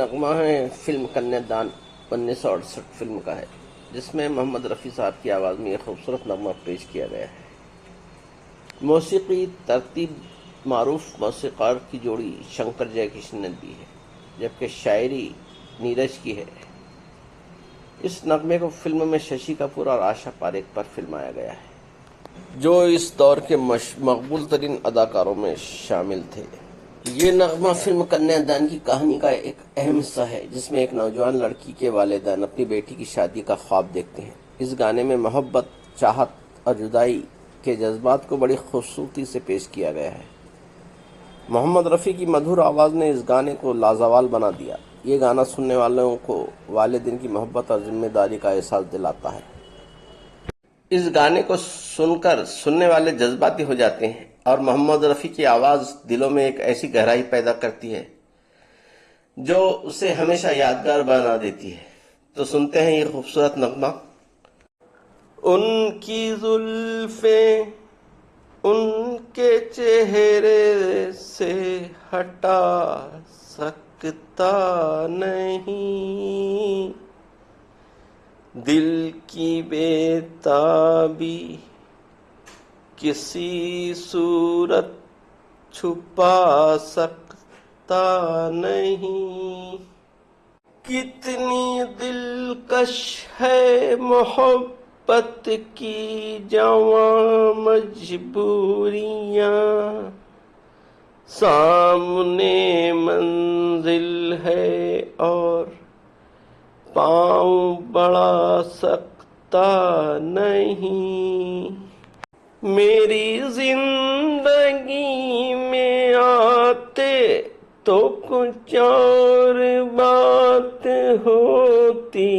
نغمہ ہے فلم کنیا دان 1968 فلم کا ہے، جس میں محمد رفیع صاحب کی آواز میں یہ خوبصورت نغمہ پیش کیا گیا ہے۔ موسیقی ترتیب معروف موسیقار کی جوڑی شنکر جے کشن نے دی ہے، جبکہ شاعری نیرج کی ہے۔ اس نغمے کو فلم میں ششی کپور اور آشا پاریکھ پر فلمایا گیا ہے، جو اس دور کے مقبول ترین اداکاروں میں شامل تھے۔ یہ نغمہ فلم کنیا دان کی کہانی کا ایک اہم حصہ ہے، جس میں ایک نوجوان لڑکی کے والدین اپنی بیٹی کی شادی کا خواب دیکھتے ہیں۔ اس گانے میں محبت، چاہت اور جدائی کے جذبات کو بڑی خوبصورتی سے پیش کیا گیا ہے۔ محمد رفیع کی مدھر آواز نے اس گانے کو لازوال بنا دیا۔ یہ گانا سننے والوں کو والدین کی محبت اور ذمہ داری کا احساس دلاتا ہے۔ اس گانے کو سن کر سننے والے جذباتی ہو جاتے ہیں، اور محمد رفیع کی آواز دلوں میں ایک ایسی گہرائی پیدا کرتی ہے جو اسے ہمیشہ یادگار بنا دیتی ہے۔ تو سنتے ہیں یہ خوبصورت نغمہ۔ ان کی زلفیں ان کے چہرے سے ہٹا سکتا نہیں، دل کی بے تابی کسی صورت چھپا سکتا نہیں۔ کتنی دلکش ہے محبت کی جواں مجبوریاں، سامنے منزل ہے اور پاؤں بڑھا سکتا نہیں۔ میری زندگی میں آتے تو کچھ اور بات ہوتی،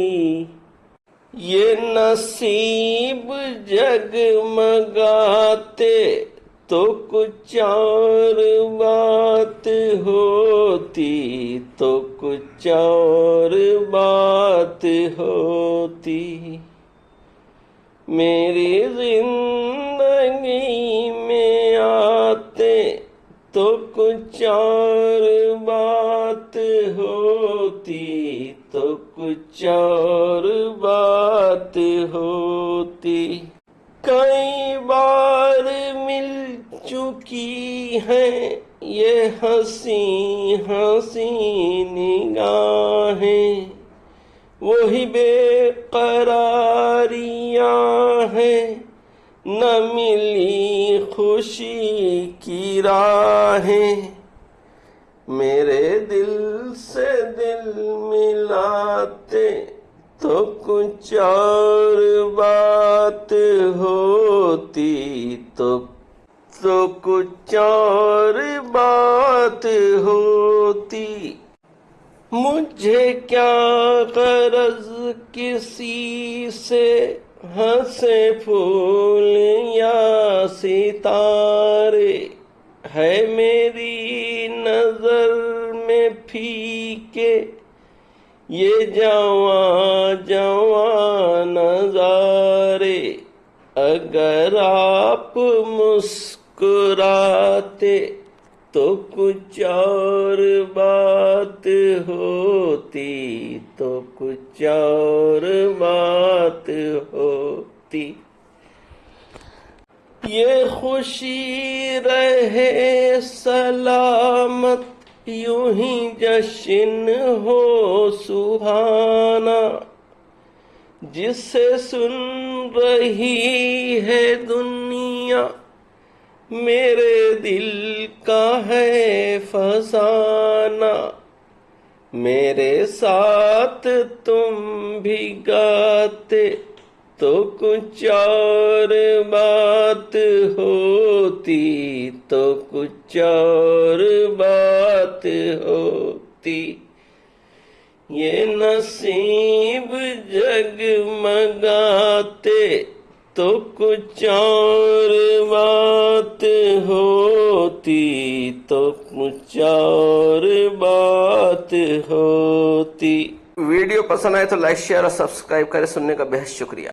یہ نصیب جگمگاتے تو کچھ اور بات ہوتی، تو کچھ اور بات ہوتی۔ میری زندگی میں آتے تو کچھ اور بات ہوتی، تو کچھ اور بات ہوتی۔ کئی بار مل چکی ہیں یہ ہنسی ہنسی نگاہیں، وہی بے قراریاں ہیں، نہ ملی خوشی کی راہیں۔ میرے دل سے دل ملاتے تو کچھ اور بات ہوتی، تو کچھ اور بات ہوتی۔ مجھے کیا غرض کسی سے ہنسے پھول یا ستارے، ہے میری نظر میں پھیکے یہ جواں جواں نظارے۔ اگر آپ مسکراتے تو کچھ اور بات ہوتی، تو کچھ اور بات ہوتی۔ یہ خوشی رہے سلامت، یوں ہی جشن ہو سبحانہ، جسے سن رہی ہے دنیا، میرے دل کا ہے فسانہ۔ میرے ساتھ تم بھی گاتے تو کچھ اور بات ہوتی، تو کچھ اور بات ہوتی۔ یہ نصیب جگمگاتے تو کچھ اور بات ہوتی، تو کچھ اور بات ہوتی۔ ویڈیو پسند آئے تو لائک، شیئر اور سبسکرائب کریں۔ سننے کا بہت شکریہ۔